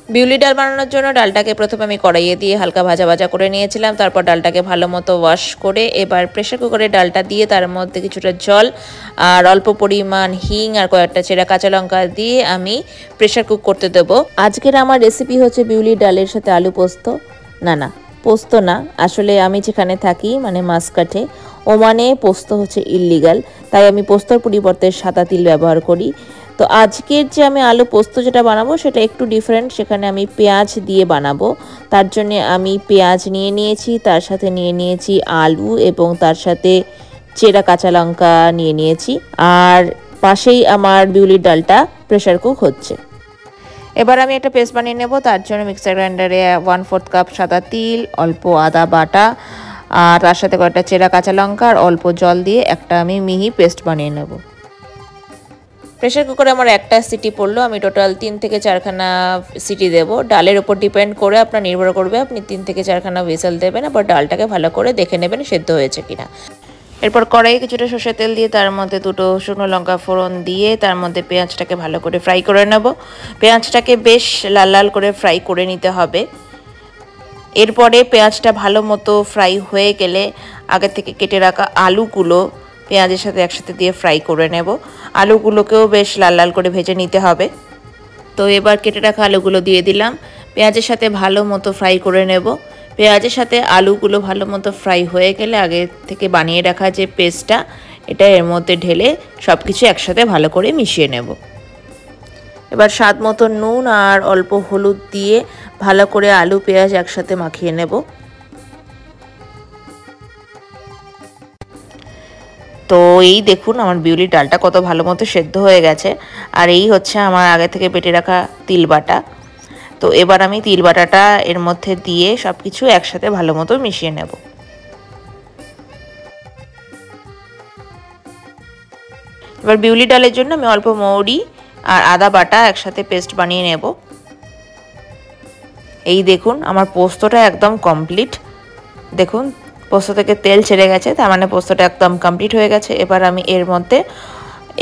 বিউলি ডাল বানানোর জন্য ডালটাকে প্রথমে আমি কড়াইয়ে দিয়ে হালকা ভাজা ভাজা করে নিয়েছিলাম। তারপর ডালটাকে ভালো মতো ওয়াশ করে এবার প্রেসার কুকারে ডালটা দিয়ে তার মধ্যে কিছুটা জল আর অল্প পরিমাণ হিং আর কয়েকটা চেরা কাঁচা লঙ্কা দিয়ে আমি প্রেসার কুক করতে দেবো। আজকের আমার রেসিপি হচ্ছে বিউলি ডালের সাথে আলু পোস্ত। না, পোস্ত না, আসলে আমি যেখানে থাকি মানে মাসকাটে, ওমানে পোস্ত হচ্ছে ইল্লিগাল, তাই আমি পোস্তর পরিবর্তে সাদা তিল ব্যবহার করি। তো আজকের যে আমি আলু পোস্ত যেটা বানাবো সেটা একটু ডিফারেন্ট, সেখানে আমি পেঁয়াজ দিয়ে বানাবো। তার জন্য আমি পেঁয়াজ নিয়ে নিয়েছি, তার সাথে নিয়ে নিয়েছি আলু এবং তার সাথে চেরা কাঁচা লঙ্কা নিয়ে নিয়েছি। আর পাশেই আমার বিউলির ডালটা প্রেসার কুক হচ্ছে। এবার আমি একটা পেস্ট বানিয়ে নেব। তার জন্য মিক্সার গ্রাইন্ডারে 1/4 কাপ সাদা তিল, অল্প আদা বাটা আর তার সাথে কয়েকটা চেরা কাঁচা লঙ্কা আর অল্প জল দিয়ে একটা আমি মিহি পেস্ট বানিয়ে নেব। প্রেসার কুকারে আমার একটা সিটি পড়লো, আমি টোটাল 3 থেকে 4খানা সিটি দেব। ডালের উপর ডিপেন্ড করে আপনার নির্ভর করবে, আপনি 3 থেকে 4খানা হুইসেল দেবেন। আবার ডালটাকে ভালো করে দেখে নেবেন সেদ্ধ হয়েছে কিনা। এরপর কড়াইয়ে কিছুটা সর্ষের তেল দিয়ে তার মধ্যে 2টো শুকনো লঙ্কা ফোড়ন দিয়ে তার মধ্যে পেঁয়াজটাকে ভালো করে ফ্রাই করে নেব। পেঁয়াজটাকে বেশ লাল লাল করে ফ্রাই করে নিতে হবে। এরপরে পেঁয়াজটা ভালো মতো ফ্রাই হয়ে গেলে আগে থেকে কেটে রাখা আলুগুলো পেঁয়াজের সাথে একসাথে দিয়ে ফ্রাই করে নেব। আলুগুলোকেও বেশ লাল লাল করে ভেজে নিতে হবে। তো এবার কেটে রাখা আলুগুলো দিয়ে দিলাম, পেঁয়াজের সাথে ভালো মতো ফ্রাই করে নেব। পেঁয়াজের সাথে আলুগুলো ভালো মতো ফ্রাই হয়ে গেলে আগে থেকে বানিয়ে রাখা যে পেস্টটা এটা এর মধ্যে ঢেলে সব কিছু একসাথে ভালো করে মিশিয়ে নেব। এবার স্বাদ মতো নুন আর অল্প হলুদ দিয়ে ভালো করে আলু পেঁয়াজ একসাথে মাখিয়ে নেব। তো এই দেখুন আমার বিউলির ডালটা কত ভালো মতো সেদ্ধ হয়ে গেছে। আর এই হচ্ছে আমার আগে থেকে বেটে রাখা তিল বাটা। তো এবার আমি তিল বাটাটা এর মধ্যে দিয়ে সব কিছু একসাথে ভালো মতো মিশিয়ে নেব। এবার বিউলি ডালের জন্য আমি অল্প মৌরি আর আদা বাটা একসাথে পেস্ট বানিয়ে নেব। এই দেখুন আমার পোস্তটা একদম কমপ্লিট। দেখুন পোস্ত থেকে তেল ছেড়ে গেছে, তার মানে পোস্তটা একদম কমপ্লিট হয়ে গেছে। এবার আমি এর মধ্যে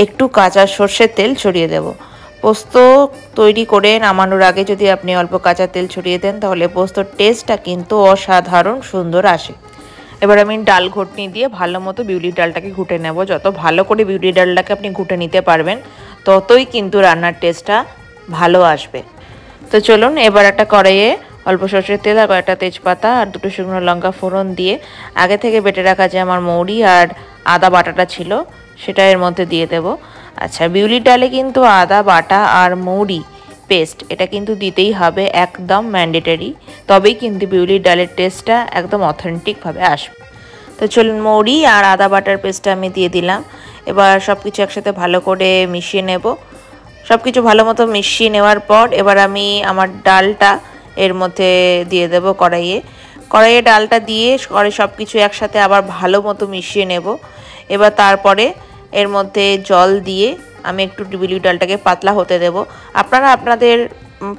একটু কাঁচা সর্ষের তেল ছড়িয়ে দেব। পোস্ত তৈরি করে নামানোর আগে যদি আপনি অল্প কাঁচা তেল ছড়িয়ে দেন তাহলে পোস্তর টেস্টটা কিন্তু অসাধারণ সুন্দর আসে। এবার আমি ডাল ঘুটনি দিয়ে ভালো মতো বিউলির ডালটাকে ঘুটে নেব। যত ভালো করে বিউলির ডালটাকে আপনি ঘুটে নিতে পারবেন ততই কিন্তু রান্নার টেস্টটা ভালো আসবে। তো চলুন এবার একটা কড়াইয়ে অল্প সর্ষের তেল আর কয়েকটা তেজপাতা আর 2টো শুকনো লঙ্কা ফোড়ন দিয়ে আগে থেকে বেটে রাখা যে আমার মৌরি আর আদা বাটাটা ছিল সেটা এর মধ্যে দিয়ে দেব। আচ্ছা, বিউলির ডালে কিন্তু আদা বাটা আর মৌরি পেস্ট এটা কিন্তু দিতেই হবে, একদম ম্যান্ডেটরি, তবেই কিন্তু বিউলির ডালের টেস্টটা একদম অথেন্টিকভাবে আসবে। তো চলুন মৌরি আর আদা বাটার পেস্টটা আমি দিয়ে দিলাম। এবার সব কিছু একসাথে ভালো করে মিশিয়ে নেব। সব কিছু ভালো মতো মিশিয়ে নেওয়ার পর এবার আমি আমার ডালটা এর মধ্যে দিয়ে দেব কড়াইয়ে ডালটা দিয়ে সব কিছু একসাথে আবার ভালো মতো মিশিয়ে নেব। এবার তারপরে এর মধ্যে জল দিয়ে আমি একটু বিউলির ডালটাকে পাতলা হতে দেব। আপনারা আপনাদের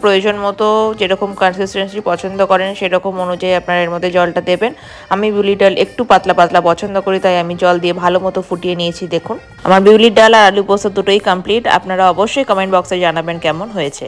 প্রয়োজন মতো যেরকম কনসিস্টেন্সি পছন্দ করেন সেরকম অনুযায়ী আপনারা এর মধ্যে জলটা দেবেন। আমি বিউলির ডাল একটু পাতলা পাতলা পছন্দ করি, তাই আমি জল দিয়ে ভালো মতো ফুটিয়ে নিয়েছি। দেখুন আমার বিউলির ডাল আর আলু পোস্ত দুটোই কমপ্লিট। আপনারা অবশ্যই কমেন্ট বক্সে জানাবেন কেমন হয়েছে।